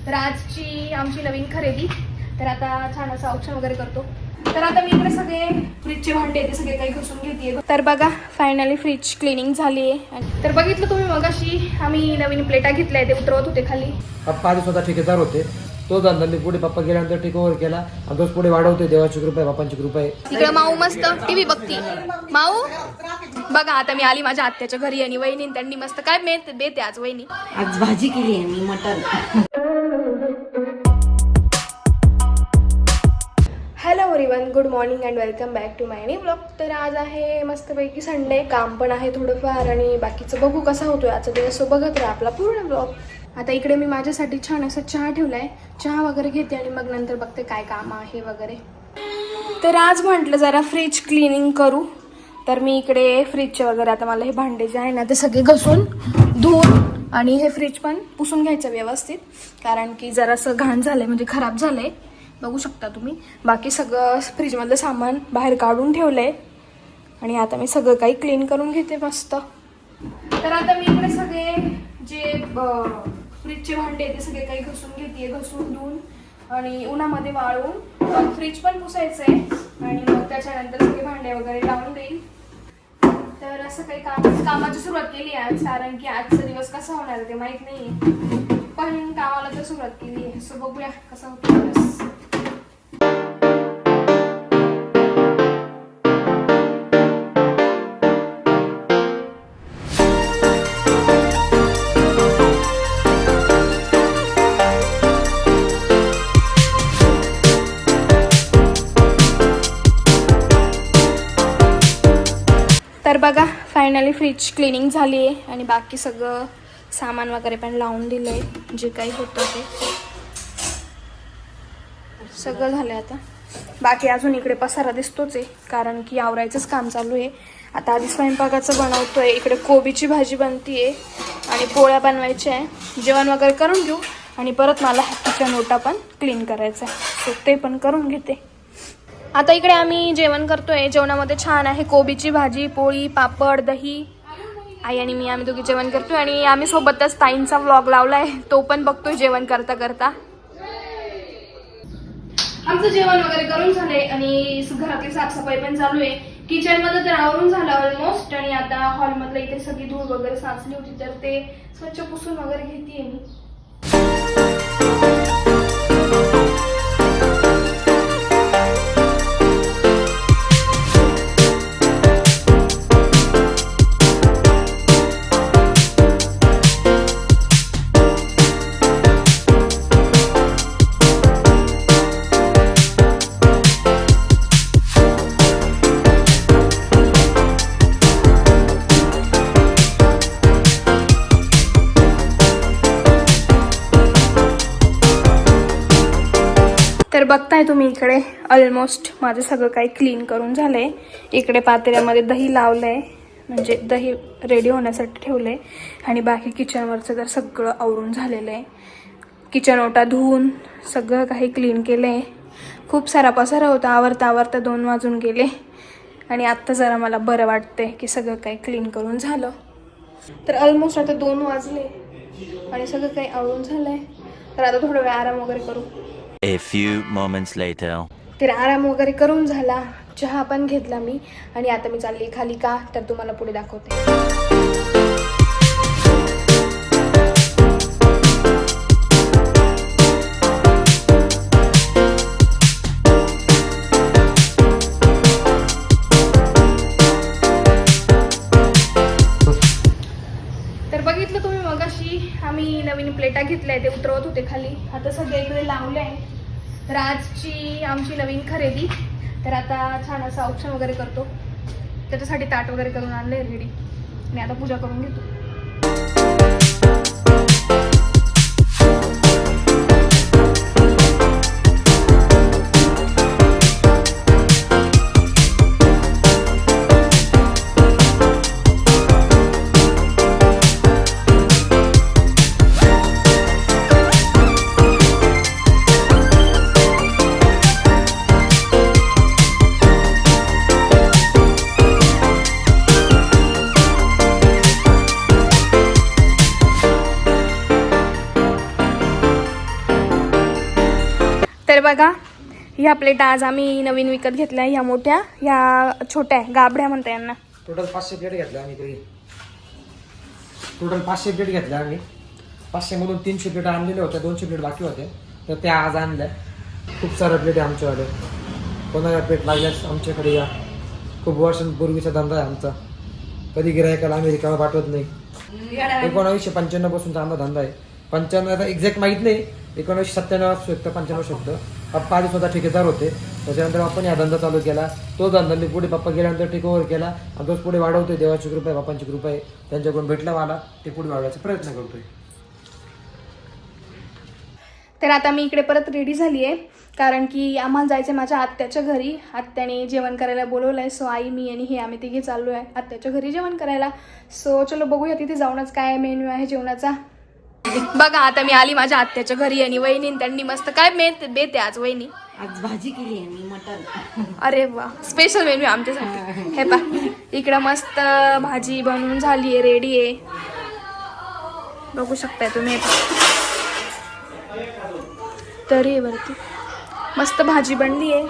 तर आजची आमची नवीन खरेदी. तर आता छान असं औक्षण वगैरे करतो. तर आता मी इकडे सगळे फ्रीजचे भांडे ते सगळे काही घुसून घेते. तर बघा फायनली फ्रीज क्लिनिंग झाली आहे. तर बघितलं तुम्ही मगाशी आम्ही नवीन प्लेटा घेतल्या ते उतरवत होते खाली. पप्पा आधी स्वतः ठेकेदार होते. तो धंदा पुढे पप्पा गेल्यानंतर टेक ओव्हर केला आणि तोच पुढे वाढवतोय. देवाची कृपा आहे, बापांची कृपा आहे. इकडे माऊ मस्त टीव्ही बघती. माऊ बघा आता मी आली माझ्या आत्याच्या घरी आणि वहिनी त्यांनी मस्त काय बेते आज वहिनी. आज भाजी केली आहे मी mutton. Hello everyone, good morning and welcome back to my new blog. तर आज आहे मस्तपैकी संडे, काम पण आहे थोडंफार आणि बाकीचं बघू कसा होतोय आजचा दिवस. बघत राहा आपला पूर्ण ब्लॉग. आता इकडे मी माझ्यासाठी छान असं चहा ठेवलाय, चहा वगैरे घेते आणि मग नंतर बघते काय काम आहे वगैरे. तर आज म्हटलं जरा फ्रीज क्लिनिंग करू. तर मी इकडे फ्रीजचे वगैरे आता मला हे भांडे जे आहे ना ते सगळे घसून धुवून आणि हे फ्रीज पण पुसून घ्यायचं व्यवस्थित, कारण की जरासं घाण झालंय म्हणजे खराब झालंय. बघू शकता तुम्ही. बाकी सगळं फ्रीजमधलं सामान बाहेर काढून ठेवलंय आणि आता मी सगळं काही क्लीन करून घेते मस्त. तर आता मी इकडे सगळे जे फ्रीजचे भांडे ते सगळे काही घसून घेते, घसून धुवून आणि उन्हामध्ये वाळवून फ्रीज पण पुसायचं आहे आणि मग त्याच्यानंतर सगळे भांडे वगैरे लावून देईल. तर असं काही कामाची सुरुवात केली आहे आज, कारण की आजचा दिवस कसा होणार ते माहित नाहीये, पण कामाला तर सुरुवात केली आहे. सो बघूया कसा होतो दिवस. तर बघा फायनली फ्रीज क्लिनिंग झाली आहे आणि बाकी सगळं सामान वगैरे पण लावून दिलं आहे. जे काही होतं ते सगळं झालं आता. बाकी अजून इकडे पसारा दिसतोच आहे, कारण की आवरायचंच काम चालू आहे. आता आधी स्वयंपाकाचं बनवतोय. इकडे कोबीची भाजी बनतीये आणि पोळ्या बनवायच्या आहे. जेवण वगैरे करून घेऊ आणि परत मला किचन ओटा पण क्लीन करायचा आहे, सो ते पण करून घेते. आता इकडे आम्ही जेवण करतोय. जेवणामध्ये छान आहे कोबीची भाजी, पोळी, पापड, दही. आई आणि मी आम्ही दोघी जेवण करतोय आणि आम्ही सोबतच ताईंचा व्लॉग लावलाय, तो पण बघतोय जेवण करता करता. आमचं जेवण वगैरे करून झालंय आणि घरातली साफसफाई पण चालू आहे. किचन मध्ये तर आवरून झालं ऑलमोस्ट आणि आता हॉल मधलं इथे सगळी धूळ वगैरे साचली होती तर ते स्वच्छ पुसून वगैरे घेतेय मी. तर बघताय तुम्ही इकडे ऑलमोस्ट माझं सगळं काही क्लीन करून झालंय. इकडे पातेल्यामध्ये दही लावलंय, म्हणजे दही रेडी होण्यासाठी ठेवलंय आणि बाकी किचनवरचं तर सगळं आवरून झालेलं आहे. किचन ओटा धुवून सगळं काही क्लीन केलंय. खूप सारा पसारा होता, आवरता 2 वाजून गेले आणि आत्ता जरा मला बरं वाटतंय की सगळं काही क्लीन करून झालं. तर ऑलमोस्ट आता 2 वाजले आणि सगळं काही आवरून झालंय. तर आता थोडा वेळ आराम वगैरे करू. A few moments later. तर आराम वगैरे करून झाला, चहा पण घेतला मी आणि आता मी चालली खाली. का तर तुम्हाला पुढे दाखवते. तर बघितलं तुम्ही मगाशी आम्ही नवीन प्लेटा घेतल्या ते उतरवत होते खाली. आता सगळे इकडे लावले आहे. तर आजची आमची नवीन खरेदी. तर आता छान असं औक्षण वगैरे करतो. त्याच्यासाठी ताट वगैरे करून आणलंय रेडी आणि आता पूजा करून घेतो. इकडे बघा, ह्या प्लेट आज आम्ही नवीन विकत घेतल्या. ह्या मोठ्या, ह्या छोट्या गाबड्या म्हणता यांना. टोटल 500 प्लेट घेतल्या आम्ही इकडे. टोटल 500 प्लेट घेतल्या आम्ही. 500 मधून 300 प्लेट आणलेल्या होत्या, 200 प्लेट बाकी होत्या, तर त्या आज आणल्या. खूप साऱ्या प्लेट आहे आमच्याकडे. कोणाला प्लेट लागल्यास आमच्याकडे या. खूप वर्षांपूर्वीचा धंदा आहे आमचा. कधी गिरायकाला आम्ही रिकामा पाठवत नाही. 1995 पासूनचा आमचा धंदा आहे. 95 आता एक्झॅक्ट माहीत नाही, 1997 असू शकतं, 95 असू शकतं. पप्पा आधी स्वतः ठेकेदार होते, त्याच्यानंतर आपण हा धंदा चालू केला. तो धंदा मी पुढे पप्पा गेल्यानंतर टेक ओव्हर केला आणि तोच पुढे वाढवतोय. देवाची कृपा आहे, बापांची कृपा आहे, त्यांच्याकडून भेटला मला, ते पुढे वाढवायचा प्रयत्न करतोय. तर आता मी इकडे परत रेडी झाली आहे, कारण की आम्हाला जायचं आहे माझ्या आत्याच्या घरी. आत्याने जेवण करायला बोलवलं आहे. सो आई, मी आणि हे आम्ही तिघे चाललो आहे आत्याच्या घरी जेवण करायला. सो चलो बघूया तिथे जाऊनच काय मेन्यू आहे जेवणाचा. बघा आता मी आली माझ्या आत्याच्या घरी आणि वहिनी त्यांनी मस्त काय बेते आज वहिनी. आज भाजी केली आहे मी मटन. अरे वा, स्पेशल मेन्यू आमच्यासाठी. हे पा इकडं मस्त भाजी बनवून झाली आहे, रेडी आहे, बघू शकताय तुम्ही. तरी वरती मस्त भाजी बनली आहे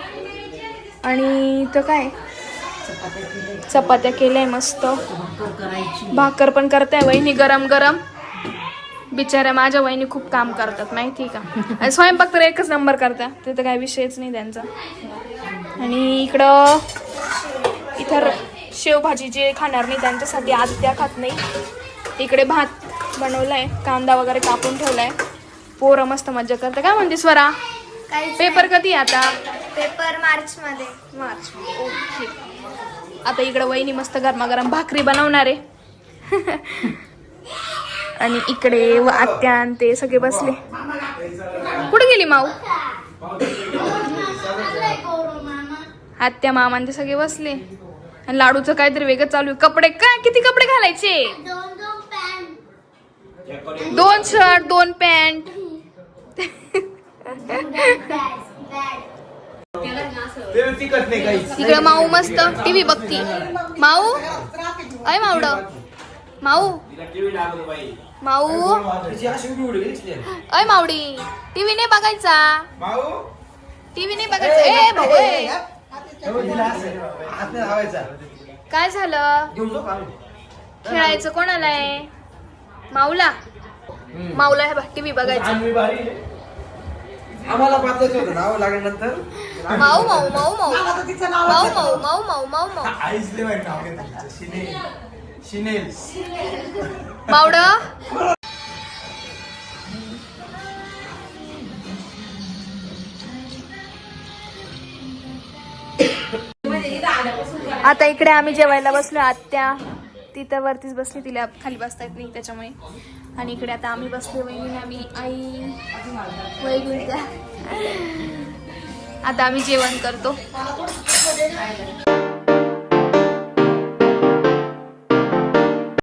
आणि तर काय चपात्या केल्या मस्त. भाकर पण करताय वहिनी गरम गरम. बिचाऱ्या माझ्या वहिनी खूप काम करतात माहिती का. आणि स्वयंपाक तर एकच नंबर करतात, ते तर काही विषयच नाही त्यांचा. आणि इथं शेवभाजी जे खाणार नाही त्यांच्यासाठी आत्या खात नाही. इकडे भात बनवलाय, कांदा वगैरे कापून ठेवलाय. पोरं मस्त मज्जा करते. काय म्हणते स्वरा? पेपर कधी आता? पेपर मार्च मध्ये. मार्च. ओके. आता इकडं वहिनी मस्त गरमागरम भाकरी बनवणार आहे. आणि इकडे आत्या आणि ते सगळे बसले. कुठे गेली माऊ? आत्या मामा ते सगळे बसले. आणि लाडूचं काहीतरी वेगळं चालू आहे. कपडे काय, किती कपडे घालायचे? 2 शर्ट 2 पॅन्ट. इकडं माऊ मस्त टीव्ही बघती. माऊ अय मावड माऊ माऊ अय मावडी टीव्ही नाही बघायचा. टीव्ही नाही बघायचा. ए भाऊ काय झालं? खेळायचं कोणाला आहे? माऊला. माऊला हे बघ टीव्ही बघायचं. आम्हाला पाहताच होतं नाव लागल्यानंतर. माऊ माऊ माऊ माऊ माऊ माऊ माऊ माऊ माऊ माऊ मावड. आता इकडे आम्ही जेवायला बसलो. आत्या तिथं वरतीच बसली, तिला खाली बसता येत नाही त्याच्यामुळे. आणि इकडे आता आम्ही बसलो, वहिनी आम्ही आई वहिनी. आता आम्ही जेवण करतो.